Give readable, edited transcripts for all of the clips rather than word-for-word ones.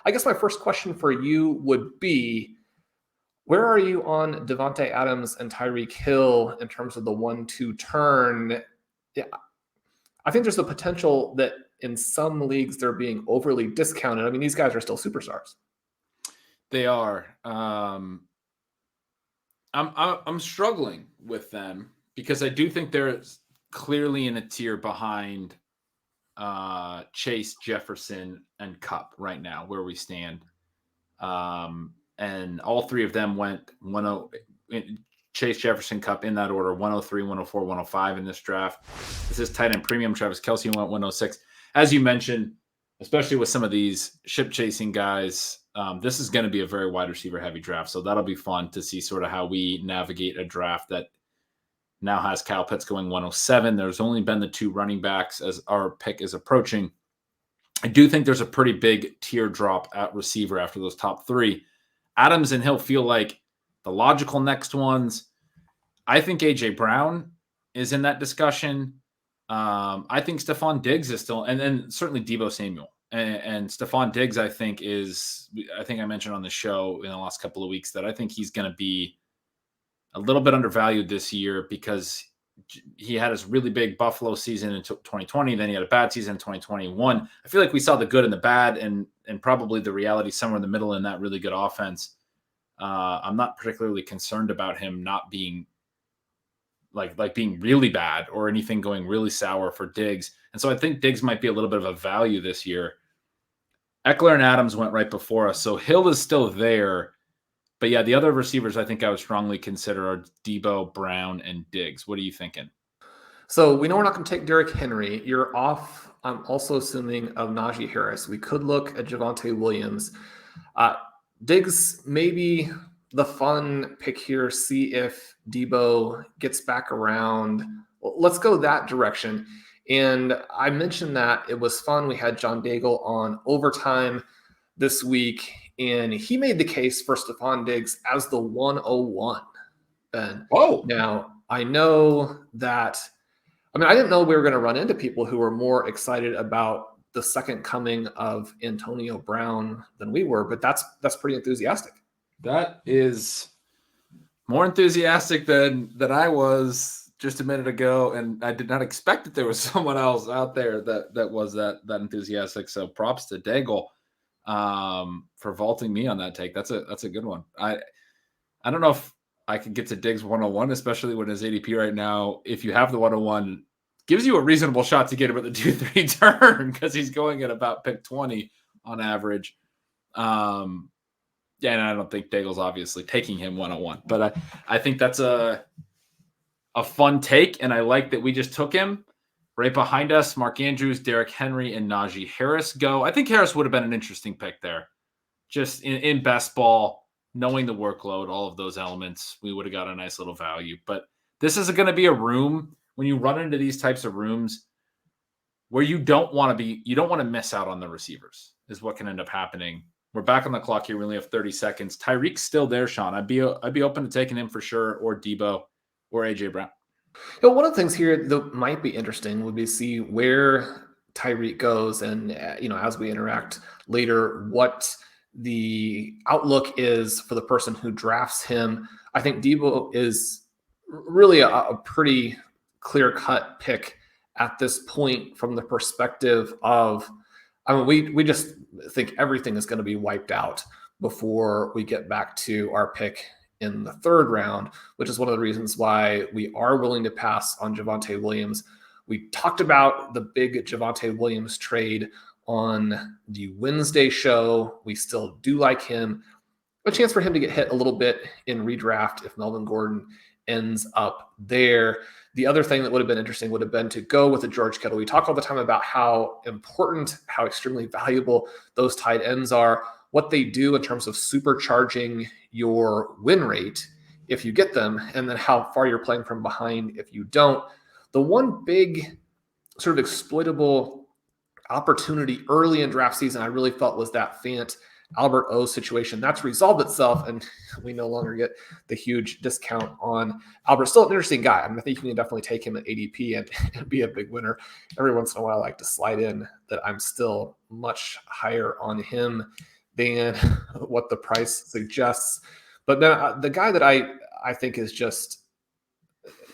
I guess my first question for you would be, where are you on Devontae Adams and Tyreek Hill in terms of the 1-2 turn? Yeah, I think there's the potential that in some leagues they're being overly discounted. I mean, these guys are still superstars. They are. I'm struggling with them because I do think they're clearly in a tier behind Chase, Jefferson, and Kupp right now, where we stand. And all three of them went 10. Chase, Jefferson, Kupp in that order, 103, 104, 105 in this draft. This is tight end premium. Travis Kelce went 106. As you mentioned, especially with some of these ship chasing guys, this is going to be a very wide receiver heavy draft. So that'll be fun to see sort of how we navigate a draft that now has Kyle Pitts going 107. There's only been the 2 running backs as our pick is approaching. I do think there's a pretty big tier drop at receiver after those top 3. Adams and Hill feel like the logical next ones. I think A.J. Brown is in that discussion. I think Stephon Diggs is still, and then certainly Deebo Samuel. And Stephon Diggs, I think I mentioned on the show in the last couple of weeks that I think he's going to be a little bit undervalued this year because he had his really big Buffalo season in 2020. Then he had a bad season in 2021. I feel like we saw the good and the bad and probably the reality somewhere in the middle in that really good offense. I'm not particularly concerned about him not being like being really bad or anything going really sour for Diggs. And so I think Diggs might be a little bit of a value this year. Eckler and Adams went right before us. So Hill is still there. But yeah, the other receivers I think I would strongly consider are Deebo, Brown, and Diggs. What are you thinking? So we know we're not going to take Derrick Henry. You're off, I'm also assuming, of Najee Harris. We could look at Javonte Williams. Diggs maybe the fun pick here, see if Deebo gets back around. Let's go that direction. And I mentioned that it was fun. We had John Daigle on Overtime this week, and he made the case for Stephon Diggs as the 101. Ben. Whoa. Now, I know that, I didn't know we were going to run into people who were more excited about the second coming of Antonio Brown than we were, but that's pretty enthusiastic. That is more enthusiastic than I was just a minute ago, and I did not expect that there was someone else out there that was that enthusiastic. So props to Daigle for vaulting me on that take. That's a good one. I don't know if I could get to Diggs 101, especially when his ADP right now, if you have the 101, gives you a reasonable shot to get him at the 2-3 turn because he's going at about pick 20 on average. Yeah, and I don't think Daigle's obviously taking him 101, but I think that's a fun take, and I like that we just took him. Right behind us, Mark Andrews, Derrick Henry, and Najee Harris go. I think Harris would have been an interesting pick there. Just in best ball, knowing the workload, all of those elements, we would have got a nice little value. But this is going to be a room, when you run into these types of rooms, where you don't want to miss out on the receivers, is what can end up happening. We're back on the clock here. We only have 30 seconds. Tyreek's still there, Shawn. I'd be open to taking him for sure, or Deebo, or A.J. Brown. One of the things here that might be interesting would be see where Tyreek goes, and as we interact later, what the outlook is for the person who drafts him. I think Deebo is really a pretty clear-cut pick at this point from the perspective of, we just think everything is going to be wiped out before we get back to our pick in the third round, which is one of the reasons why we are willing to pass on Javonte Williams. We talked about the big Javonte Williams trade on the Wednesday show. We still do like him. A chance for him to get hit a little bit in redraft if Melvin Gordon ends up there. The other thing that would have been interesting would have been to go with a George Kittle. We talk all the time about how important, how extremely valuable those tight ends are, what they do in terms of supercharging your win rate if you get them, and then how far you're playing from behind if you don't. The one big sort of exploitable opportunity early in draft season I really felt was that Fant Albert O situation. That's resolved itself, and we no longer get the huge discount on Albert. Still an interesting guy. I think you can definitely take him at ADP and be a big winner. Every once in a while, I like to slide in that I'm still much higher on him than what the price suggests. But then the guy that I think is just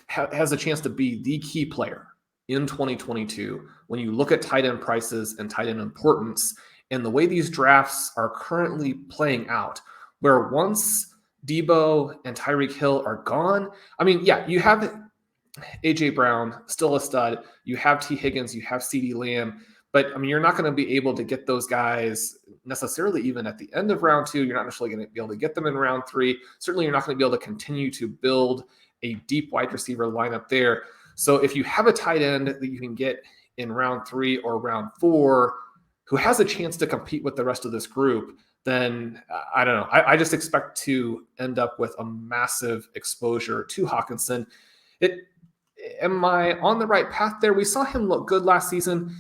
has a chance to be the key player in 2022 when you look at tight end prices and tight end importance and the way these drafts are currently playing out, where once Debo and Tyreek Hill are gone, I mean, yeah, you have AJ Brown, still a stud. You have T. Higgins, you have CeeDee Lamb, but I mean, you're not going to be able to get those guys necessarily even at the end of round 2. You're not necessarily going to be able to get them in round 3. Certainly, you're not going to be able to continue to build a deep wide receiver lineup there. So if you have a tight end that you can get in round 3 or round 4 who has a chance to compete with the rest of this group, then I don't know. I just expect to end up with a massive exposure to Hawkinson. Am I on the right path there? We saw him look good last season.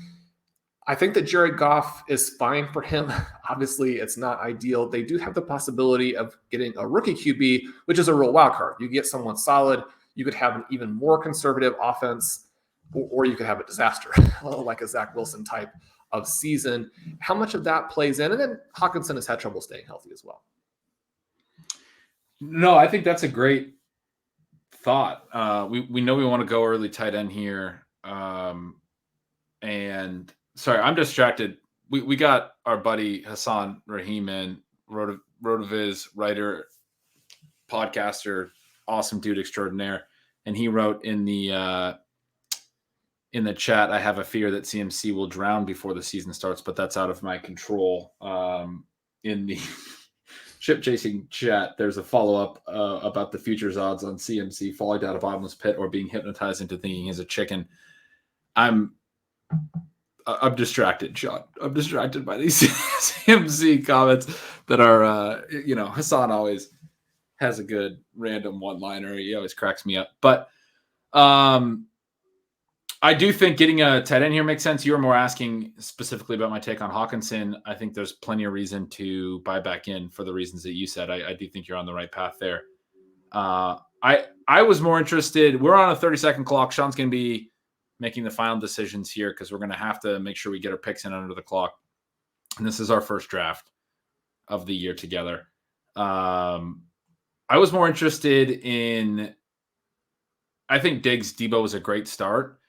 I think that Jared Goff is fine for him. Obviously, it's not ideal. They do have the possibility of getting a rookie QB, which is a real wild card. You get someone solid. You could have an even more conservative offense, or you could have a disaster, like a Zach Wilson type of season. How much of that plays in? And then Hawkinson has had trouble staying healthy as well. No, I think that's a great thought. We know we want to go early tight end here. And sorry, I'm distracted. We got our buddy Hassan Rahim in, RotoViz writer, podcaster, awesome dude extraordinaire. And he wrote in the chat, I have a fear that CMC will drown before the season starts, but that's out of my control. In the ship chasing chat, there's a follow-up about the futures odds on CMC falling down a bottomless pit or being hypnotized into thinking he's a chicken. I'm distracted, Shawn. I'm distracted by these CMC comments that are, Hassan always has a good random one-liner. He always cracks me up. But I do think getting a tight end here makes sense. You were more asking specifically about my take on Hawkinson. I think there's plenty of reason to buy back in for the reasons that you said. I do think you're on the right path there. I was more interested. We're on a 30-second clock. Shawn's going to be making the final decisions here because we're going to have to make sure we get our picks in under the clock. And this is our first draft of the year together. I was more interested in, I think Diggs Debo was a great start.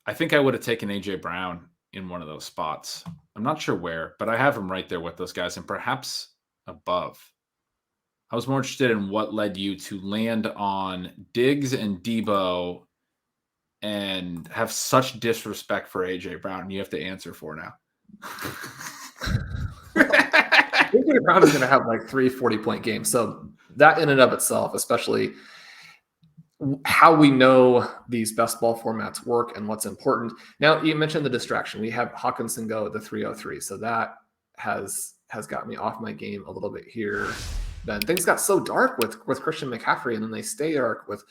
I think I would have taken AJ Brown in one of those spots. I'm not sure where, but I have him right there with those guys and perhaps above. I was more interested in what led you to land on Diggs and Debo and have such disrespect for AJ Brown. You have to answer for now. AJ Brown is going to have like 3 40-point games. So that in and of itself, especially how we know these best ball formats work and what's important. Now, you mentioned the distraction. We have Hawkinson go at the 303. So that has got me off my game a little bit here. Then things got so dark with Christian McCaffrey, and then they stay dark with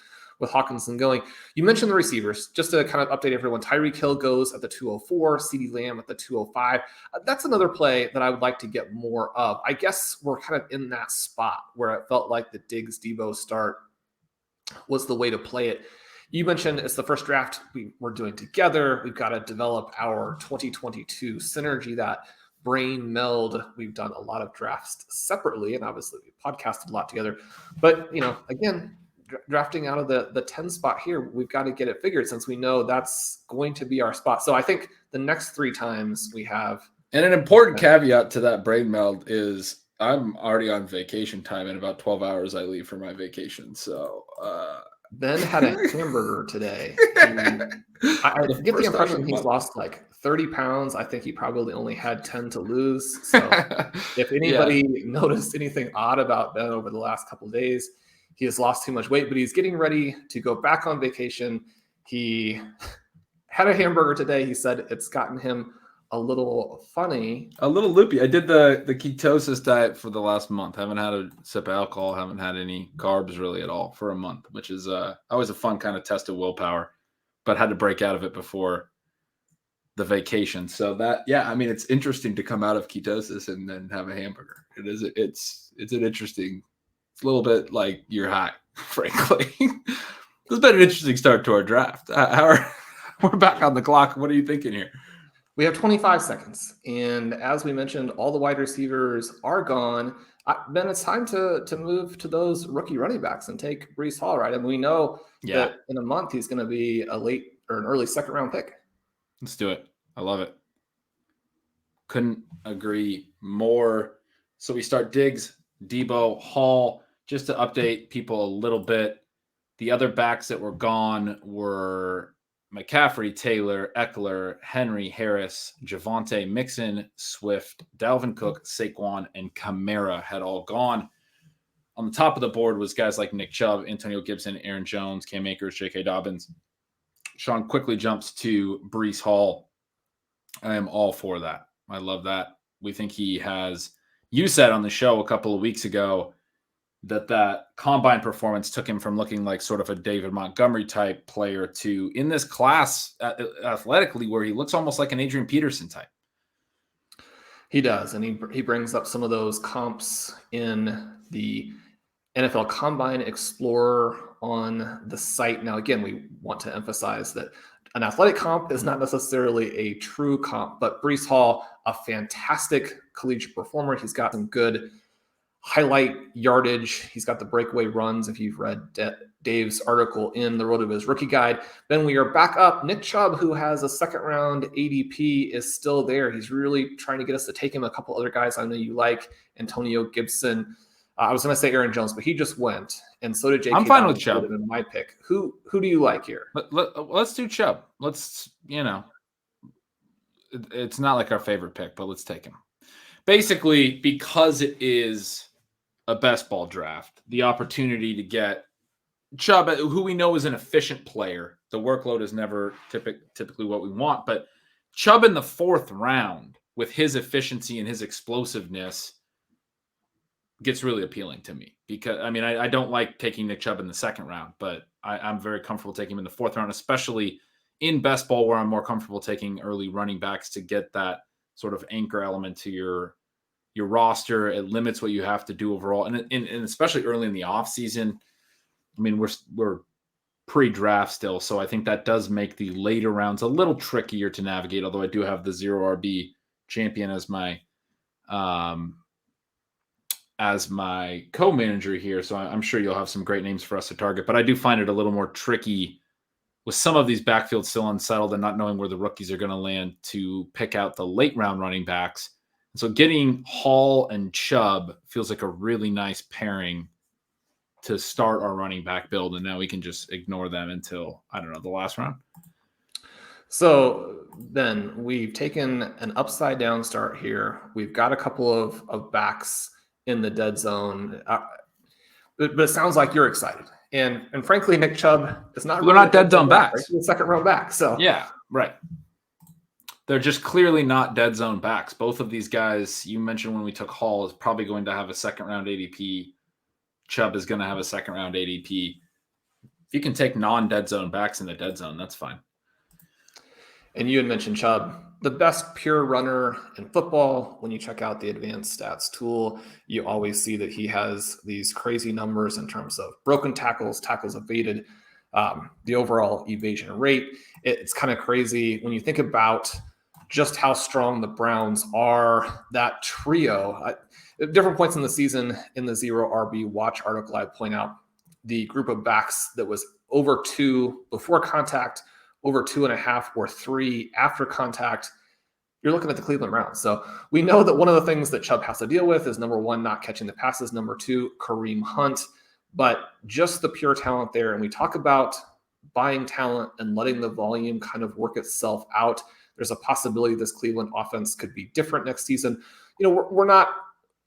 Hawkinson going. You mentioned the receivers. Just to kind of update everyone, Tyreek Hill goes at the 204, CeeDee Lamb at the 205. That's another play that I would like to get more of. I guess we're kind of in that spot where it felt like the Diggs Debo start was the way to play it. You mentioned it's the first draft we're doing together. We've got to develop our 2022 synergy, that brain meld. We've done a lot of drafts separately, and obviously we podcasted a lot together. But, again, drafting out of the 10 spot here, we've got to get it figured since we know that's going to be our spot. So I think the next 3 times we have. And an important caveat to that brain meld is I'm already on vacation time. In about 12 hours, I leave for my vacation. So Ben had a hamburger today. I get the impression he's lost like 30 pounds. I think he probably only had 10 to lose. So if anybody noticed anything odd about Ben over the last couple of days, he has lost too much weight, but he's getting ready to go back on vacation. He had a hamburger today. He said it's gotten him a little funny. A little loopy. I did the ketosis diet for the last month. Haven't had a sip of alcohol. Haven't had any carbs really at all for a month, which is always a fun kind of test of willpower, but had to break out of it before the vacation. So it's interesting to come out of ketosis and then have a hamburger. It's an interesting, it's a little bit like you're high, frankly. It's been an interesting start to our draft. We're back on the clock. What are you thinking here? We have 25 seconds. And as we mentioned, all the wide receivers are gone. Ben, it's time to move to those rookie running backs and take Breece Hall, right? And we know that in a month he's going to be a late or an early second round pick. Let's do it. I love it. Couldn't agree more. So we start Diggs, Debo, Hall. Just to update people a little bit, the other backs that were gone were McCaffrey, Taylor, Eckler, Henry, Harris, Javonte, Mixon, Swift, Dalvin Cook, Saquon, and Kamara had all gone. On the top of the board was guys like Nick Chubb, Antonio Gibson, Aaron Jones, Cam Akers, J.K. Dobbins. Shawn quickly jumps to Breece Hall. I am all for that. I love that. We think he has, you said on the show a couple of weeks ago, that combine performance took him from looking like sort of a David Montgomery type player to in this class athletically where he looks almost like an Adrian Peterson type. He does. And he brings up some of those comps in the NFL Combine Explorer on the site. Now, again, we want to emphasize that an athletic comp is not necessarily a true comp, but Breece Hall, a fantastic collegiate performer. He's got some good highlight yardage. He's got the breakaway runs. If you've read Dave's article in the RotoViz rookie guide, then we are back up. Nick Chubb, who has a second round ADP, is still there. He's really trying to get us to take him. A couple other guys I know you like, Antonio Gibson. I was going to say Aaron Jones, but he just went, and so did J.K. I'm fine with Chubb. In my pick. Who do you like here? Let's do Chubb. Let's, it's not like our favorite pick, but let's take him. Basically, because it is a best ball draft, the opportunity to get Chubb, who we know is an efficient player. The workload is never typically what we want, but Chubb in the fourth round with his efficiency and his explosiveness gets really appealing to me because, I don't like taking Nick Chubb in the second round, but I'm very comfortable taking him in the fourth round, especially in best ball where I'm more comfortable taking early running backs to get that sort of anchor element to your roster. It limits what you have to do overall. And especially early in the off season, we're pre-draft still. So I think that does make the later rounds a little trickier to navigate. Although I do have the 0RB champion as my co-manager here. So I'm sure you'll have some great names for us to target, but I do find it a little more tricky with some of these backfields still unsettled and not knowing where the rookies are going to land to pick out the late round running backs. And so getting Hall and Chubb feels like a really nice pairing to start our running back build. And now we can just ignore them until, the last round. So then we've taken an upside down start here. We've got a couple of backs in the dead zone, but it sounds like you're excited. And frankly, Nick Chubb is not. They're not dead zone backs. Right? Second row back. So yeah, right. They're just clearly not dead zone backs. Both of these guys you mentioned when we took Hall is probably going to have a second round ADP. Chubb is going to have a second round ADP. If you can take non-dead zone backs in the dead zone, that's fine. And you had mentioned Chubb, the best pure runner in football. When you check out the advanced stats tool, you always see that he has these crazy numbers in terms of broken tackles, tackles evaded, the overall evasion rate. It's kind of crazy when you think about just how strong the Browns are. That trio, at different points in the season, in the 0RB watch article, I point out the group of backs that was over 2 before contact, over 2.5 or 3 after contact. You're looking at the Cleveland Browns. So we know that one of the things that Chubb has to deal with is, number 1, not catching the passes, number 2, Kareem Hunt, but just the pure talent there. And we talk about buying talent and letting the volume kind of work itself out. There's a possibility this Cleveland offense could be different next season. We're not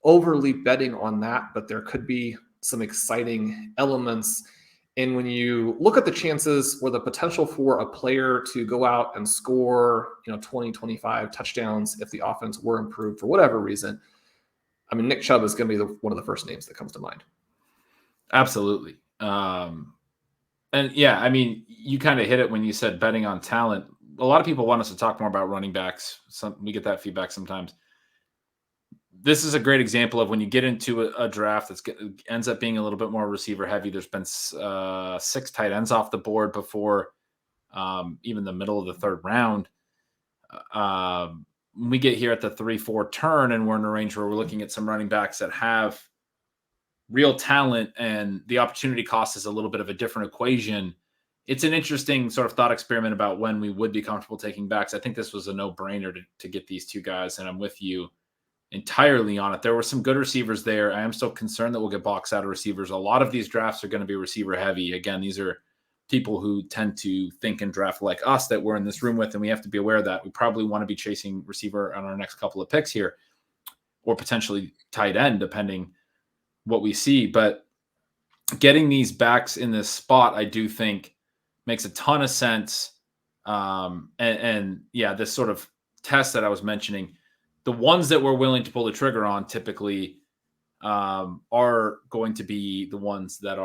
overly betting on that, but there could be some exciting elements. And when you look at the chances or the potential for a player to go out and score, 20, 25 touchdowns if the offense were improved for whatever reason, Nick Chubb is going to be one of the first names that comes to mind. Absolutely. And yeah, you kind of hit it when you said betting on talent. A lot of people want us to talk more about running backs. We get that feedback sometimes. This is a great example of when you get into a draft that ends up being a little bit more receiver heavy. There's been 6 tight ends off the board before even the middle of the third round. when we get here at the 3-4 turn and we're in a range where we're looking at some running backs that have real talent and the opportunity cost is a little bit of a different equation, it's an interesting sort of thought experiment about when we would be comfortable taking backs. I think this was a no-brainer to get these two guys, and I'm with you entirely on it. There were some good receivers there. I am still concerned that we'll get boxed out of receivers. A lot of these drafts are going to be receiver heavy. Again, these are people who tend to think and draft like us that we're in this room with, and we have to be aware of that. We probably want to be chasing receiver on our next couple of picks here, or potentially tight end, depending what we see. But getting these backs in this spot, I do think makes a ton of sense. And yeah, this sort of test that I was mentioning, the ones that we're willing to pull the trigger on typically are going to be the ones that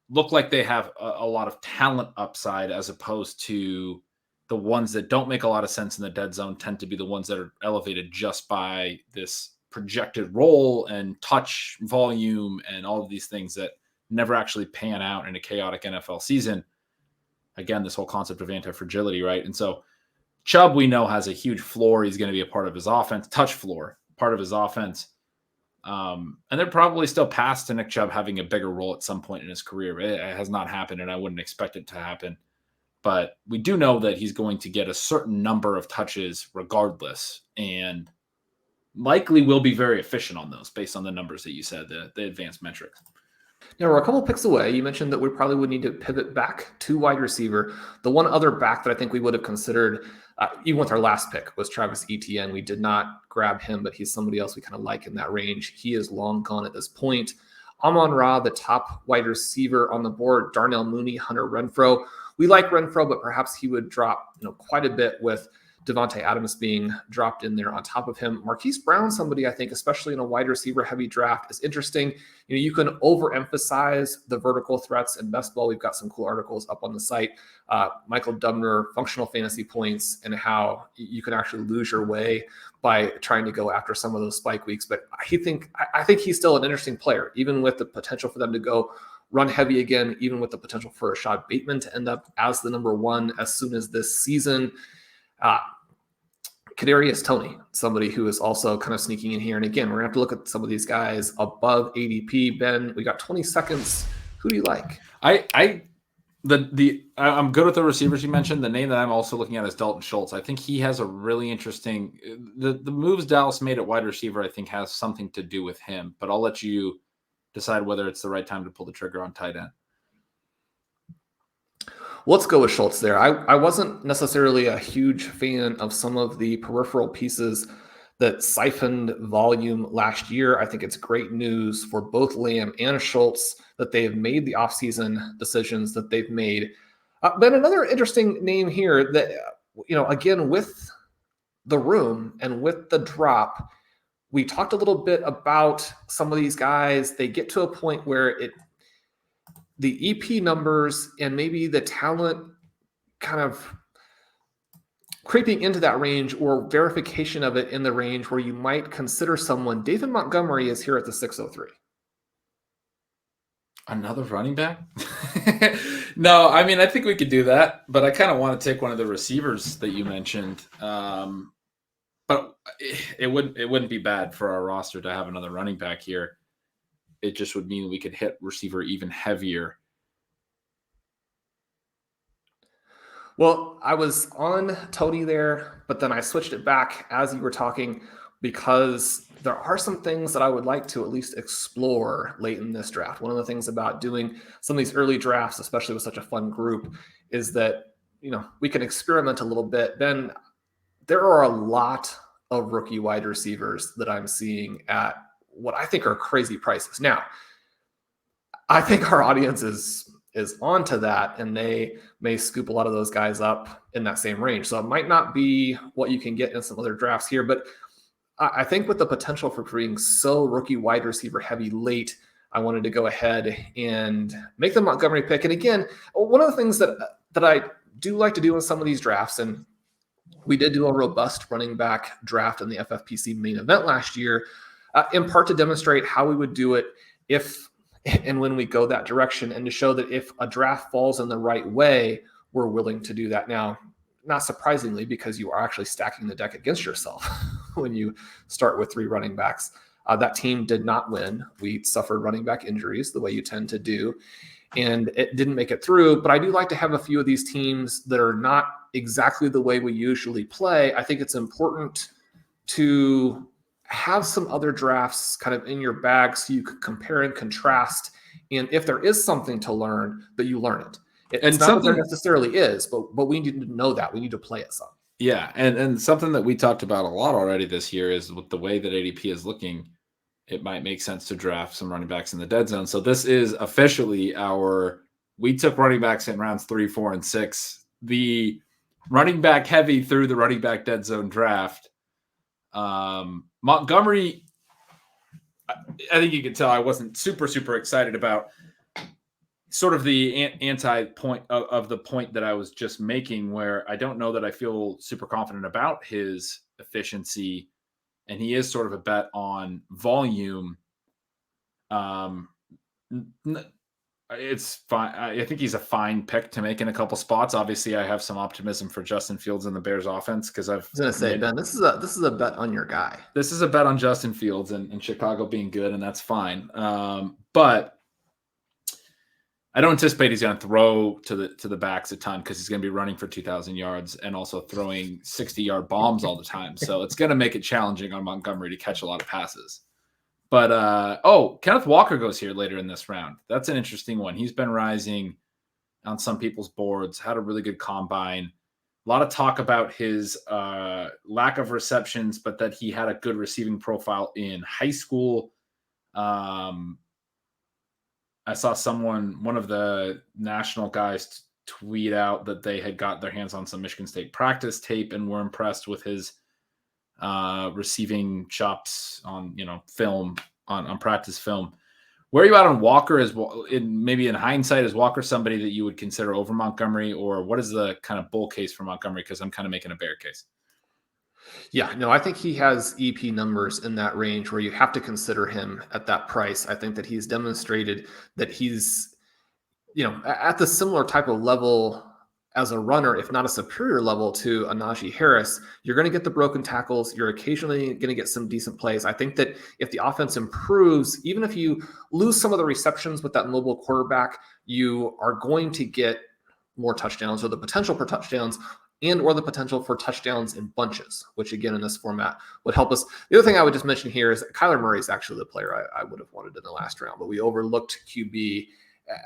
look like they have a lot of talent upside, as opposed to the ones that don't make a lot of sense in the dead zone tend to be the ones that are elevated just by this projected role and touch volume and all of these things that never actually pan out in a chaotic NFL season. Again, this whole concept of anti-fragility, right? And so Chubb, we know, has a huge floor. He's going to be a part of his offense, touch floor, part of his offense. And they're probably still past to Nick Chubb having a bigger role at some point in his career. It has not happened, and I wouldn't expect it to happen. But we do know that he's going to get a certain number of touches regardless, and likely will be very efficient on those based on the numbers that you said, the advanced metrics. Now, we're a couple picks away. You mentioned that we probably would need to pivot back to wide receiver. The one other back that I think we would have considered, even with our last pick, was Travis Etienne. We did not grab him, but he's somebody else we kind of like in that range. He is long gone at this point. Amon-Ra, the top wide receiver on the board, Darnell Mooney, Hunter Renfrow. We like Renfrow, but perhaps he would drop quite a bit with Devontae Adams being dropped in there on top of him. Marquise Brown, somebody I think, especially in a wide receiver heavy draft, is interesting. You can overemphasize the vertical threats in best ball. We've got some cool articles up on the site. Michael Dubner, functional fantasy points, and how you can actually lose your way by trying to go after some of those spike weeks. But I think he's still an interesting player, even with the potential for them to go run heavy again, even with the potential for Rashad Bateman to end up as the number one as soon as this season. Kadarius Toney, somebody who is also kind of sneaking in here. And again, we're gonna have to look at some of these guys above ADP. Ben, we got 20 seconds. Who do you like? I'm good with the receivers you mentioned. The name that I'm also looking at is Dalton Schultz. I think he has a really interesting, the moves Dallas made at wide receiver, I think, has something to do with him, but I'll let you decide whether it's the right time to pull the trigger on tight end. Let's go with Schultz there. I wasn't necessarily a huge fan of some of the peripheral pieces that siphoned volume last year. I think it's great news for both Lamb and Schultz that they have made the offseason decisions that they've made. But another interesting name here that, again, with the room and with the drop, we talked a little bit about some of these guys. They get to a point where the EP numbers and maybe the talent kind of creeping into that range, or verification of it in the range where you might consider someone. David Montgomery is here at the 603. Another running back? No, I mean, I think we could do that, but I kind of want to take one of the receivers that you mentioned. But it wouldn't be bad for our roster to have another running back here. It just would mean we could hit receiver even heavier. Well, I was on Tony there, but then I switched it back as you were talking, because there are some things that I would like to at least explore late in this draft. One of the things about doing some of these early drafts, especially with such a fun group, is that, we can experiment a little bit. Ben, there are a lot of rookie wide receivers that I'm seeing at what I think are crazy prices. Now, I think our audience is onto that, and they may scoop a lot of those guys up in that same range. So it might not be what you can get in some other drafts here, but I think with the potential for being so rookie wide receiver heavy late, I wanted to go ahead and make the Montgomery pick. And again, one of the things that I do like to do in some of these drafts, and we did do a robust running back draft in the FFPC main event last year, in part to demonstrate how we would do it if and when we go that direction, and to show that if a draft falls in the right way, we're willing to do that. Now, not surprisingly, because you are actually stacking the deck against yourself when you start with 3 running backs. That team did not win. We suffered running back injuries the way you tend to do, and it didn't make it through. But I do like to have a few of these teams that are not exactly the way we usually play. I think it's important to have some other drafts kind of in your bag so you could compare and contrast. And if there is something to learn, that you learn it. It's not that there necessarily is, but we need to know that. We need to play it some. Yeah, and something that we talked about a lot already this year is with the way that ADP is looking, it might make sense to draft some running backs in the dead zone. So this is officially we took running backs in rounds 3, 4, and 6. The running back heavy through the running back dead zone draft. Montgomery, I think you can tell I wasn't super excited about sort of the anti-point of the point that I was just making, where I don't know that I feel super confident about his efficiency, and he is sort of a bet on volume. It's fine. I think he's a fine pick to make in a couple spots. Obviously, I have some optimism for Justin Fields and the Bears offense because I was going to say, Ben, this is a bet on your guy. This is a bet on Justin Fields and Chicago being good, and that's fine. But I don't anticipate he's going to throw to the backs a ton because he's going to be running for 2,000 yards and also throwing 60-yard bombs all the time. So it's going to make it challenging on Montgomery to catch a lot of passes. But, Kenneth Walker goes here later in this round. That's an interesting one. He's been rising on some people's boards, had a really good combine. A lot of talk about his lack of receptions, but that he had a good receiving profile in high school. I saw one of the national guys tweet out that they had got their hands on some Michigan State practice tape and were impressed with his receiving chops on film on practice film. Where are you at on Walker? Maybe in hindsight, is Walker somebody that you would consider over Montgomery, or what is the kind of bull case for Montgomery? Because I'm kind of making a bear case. Yeah, no, I think he has EP numbers in that range where you have to consider him at that price. I think that he's demonstrated that he's, at the similar type of level as a runner, if not a superior level to a Najee Harris. You're going to get the broken tackles. You're occasionally going to get some decent plays. I think that if the offense improves, even if you lose some of the receptions with that mobile quarterback, you are going to get more touchdowns, or the potential for touchdowns, or the potential for touchdowns in bunches, which again in this format would help us. The other thing I would just mention here is that Kyler Murray is actually the player I would have wanted in the last round, but we overlooked QB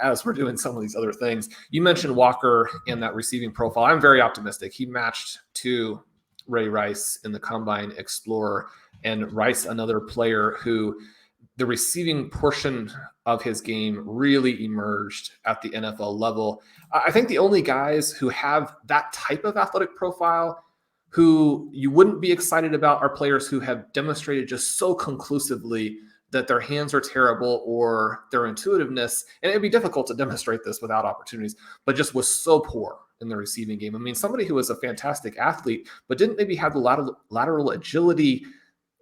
as we're doing some of these other things. You mentioned Walker and that receiving profile. I'm very optimistic. He matched to Ray Rice in the Combine Explorer, and Rice, another player who the receiving portion of his game really emerged at the NFL level. I think the only guys who have that type of athletic profile who you wouldn't be excited about are players who have demonstrated just so conclusively that their hands are terrible or their intuitiveness, and it'd be difficult to demonstrate this without opportunities, but just was so poor in the receiving game. I mean, somebody who was a fantastic athlete, but didn't maybe have the lateral agility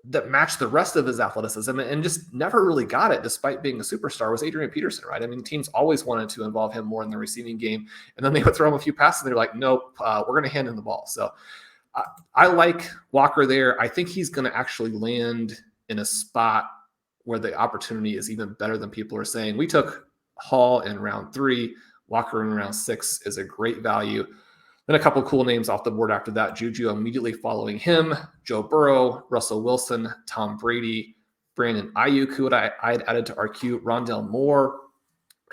that matched the rest of his athleticism, and just never really got it despite being a superstar, was Adrian Peterson, right? I mean, teams always wanted to involve him more in the receiving game, and then they would throw him a few passes and they're like, nope, we're going to hand him the ball. So I like Walker there. I think he's going to actually land in a spot where the opportunity is even better than people are saying. We took Hall in round 3, Walker in round 6 is a great value. Then a couple of cool names off the board after that. Juju immediately following him, Joe Burrow, Russell Wilson, Tom Brady, Brandon Ayuk, who I had added to our queue, Rondale Moore,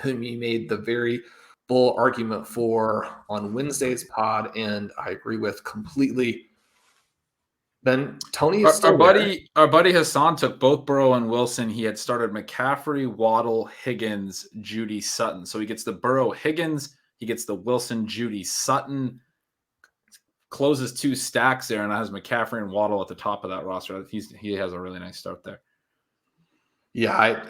whom he made the very bull argument for on Wednesday's pod, and I agree with completely. Then Tony is our buddy Hassan took both Burrow and Wilson. He had started McCaffrey, Waddle, Higgins, Judy, Sutton. So he gets the Burrow, Higgins. He gets the Wilson, Judy, Sutton. Closes 2 stacks there and has McCaffrey and Waddle at the top of that roster. He has a really nice start there. Yeah,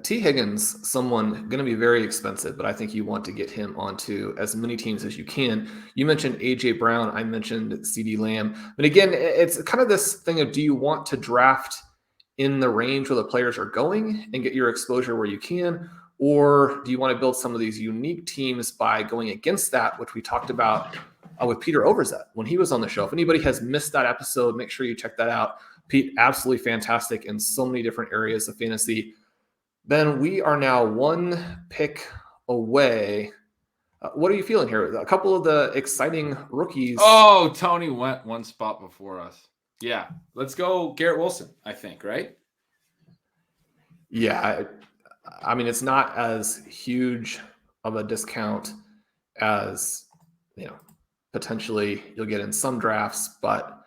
T. Higgins, someone going to be very expensive, but I think you want to get him onto as many teams as you can. You mentioned A.J. Brown. I mentioned C.D. Lamb. But again, it's kind of this thing of, do you want to draft in the range where the players are going and get your exposure where you can? Or do you want to build some of these unique teams by going against that, which we talked about with Peter Overzet when he was on the show. If anybody has missed that episode, make sure you check that out. Pete, absolutely fantastic in so many different areas of fantasy. Ben, we are now one pick away. What are you feeling here? A couple of the exciting rookies. Oh, Tony went one spot before us. Yeah, let's go Garrett Wilson, I think, right? Yeah, I mean, it's not as huge of a discount as, potentially you'll get in some drafts, but,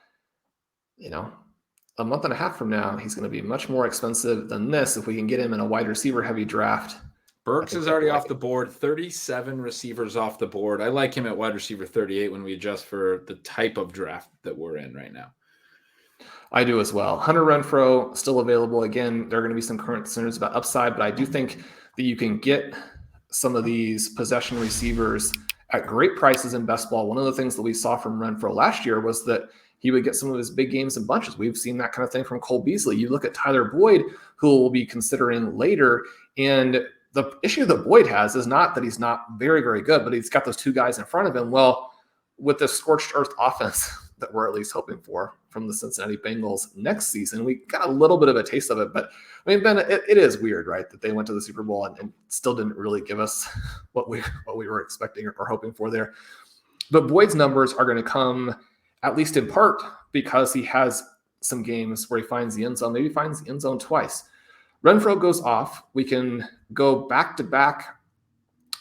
a month and a half from now, he's going to be much more expensive than this if we can get him in a wide receiver heavy draft. Burks is already off the board, 37 receivers off the board. I like him at wide receiver 38 when we adjust for the type of draft that we're in right now. I do as well. Hunter Renfrow still available. Again, there are going to be some current concerns about upside, but I do think that you can get some of these possession receivers at great prices in best ball. One of the things that we saw from Renfrow last year was that he would get some of his big games in bunches. We've seen that kind of thing from Cole Beasley. You look at Tyler Boyd, who we'll be considering later, and the issue that Boyd has is not that he's not very, very good, but he's got those two guys in front of him. Well, with the scorched earth offense that we're at least hoping for from the Cincinnati Bengals next season, we got a little bit of a taste of it. But I mean, Ben, it is weird, right, that they went to the Super Bowl and still didn't really give us what we were expecting or hoping for there. But Boyd's numbers are going to come at least in part because he has some games where he finds the end zone, maybe finds the end zone twice. Renfrow goes off. We can go back to back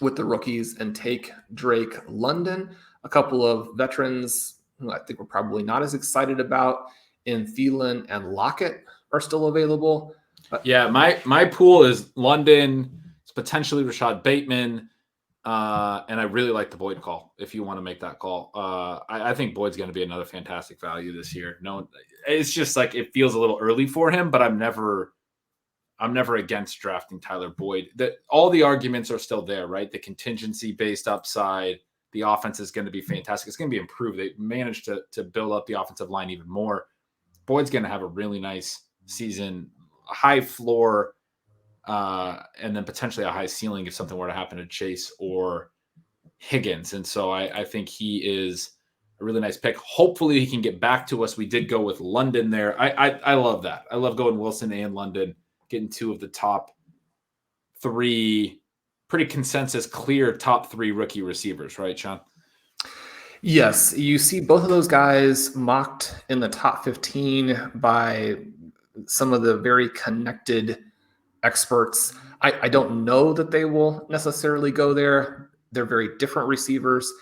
with the rookies and take Drake London, a couple of veterans who I think we're probably not as excited about in Thielen and Lockett are still available. Yeah, my pool is London, it's potentially Rashad Bateman, and I really like the Boyd call if you want to make that call. I think Boyd's going to be another fantastic value this year. No, it's just like it feels a little early for him, but I'm never against drafting Tyler Boyd. All the arguments are still there, right? The contingency-based upside, the offense is going to be fantastic. It's going to be improved. They managed to build up the offensive line even more. Boyd's going to have a really nice season, a high floor, and then potentially a high ceiling if something were to happen to Chase or Higgins. And so I think he is a really nice pick. Hopefully he can get back to us. We did go with London there. I love that. I love going Wilson and London, getting two of the top three, pretty consensus, clear top three rookie receivers, right, Shawn? Yes, you see both of those guys mocked in the top 15 by some of the very connected experts. I don't know that they will necessarily go there. They're very different receivers,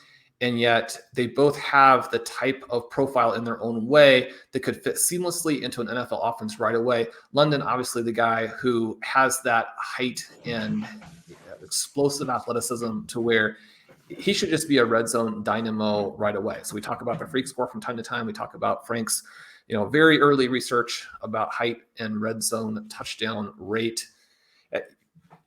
and yet they both have the type of profile in their own way that could fit seamlessly into an NFL offense right away. London, obviously the guy who has that height and explosive athleticism to where he should just be a red zone dynamo right away. So we talk about the freak score from time to time. We talk about Frank's, very early research about height and red zone touchdown rate.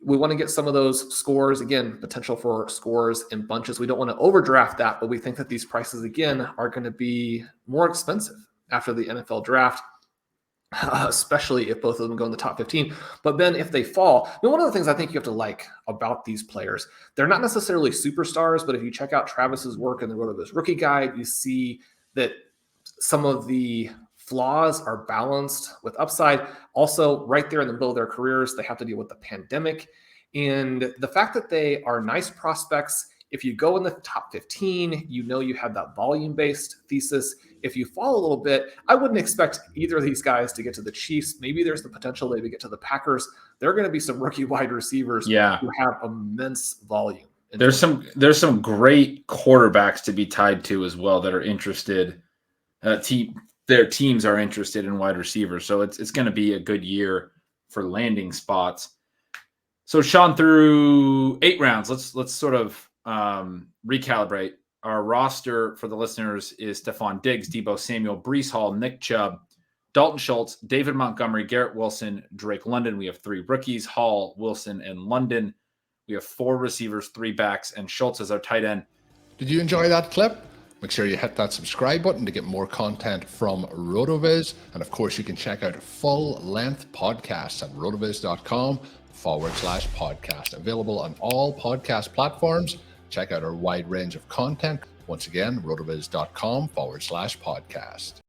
We want to get some of those scores, again, potential for scores in bunches. We don't want to overdraft that, but we think that these prices, again, are going to be more expensive after the NFL draft, especially if both of them go in the top 15. But then if they fall, one of the things I think you have to like about these players, they're not necessarily superstars, but if you check out Travis's work in the RotoViz Rookie Guide, you see that some of the flaws are balanced with upside. Also, right there in the middle of their careers, they have to deal with the pandemic. And the fact that they are nice prospects, if you go in the top 15, you have that volume-based thesis. If you fall a little bit, I wouldn't expect either of these guys to get to the Chiefs. Maybe there's the potential they would get to the Packers. There are going to be some rookie wide receivers who have immense volume. There's some great quarterbacks to be tied to as well that are interested. Their teams are interested in wide receivers. So it's going to be a good year for landing spots. So Shawn, through 8 rounds, let's sort of recalibrate. Our roster for the listeners is Stephon Diggs, Deebo Samuel, Breece Hall, Nick Chubb, Dalton Schultz, David Montgomery, Garrett Wilson, Drake London. We have 3 rookies, Hall, Wilson, and London. We have 4 receivers, 3 backs, and Schultz as our tight end. Did you enjoy that clip? Make sure you hit that subscribe button to get more content from RotoViz. And of course, you can check out full-length podcasts at rotoviz.com/podcast. Available on all podcast platforms. Check out our wide range of content. Once again, rotoviz.com/podcast.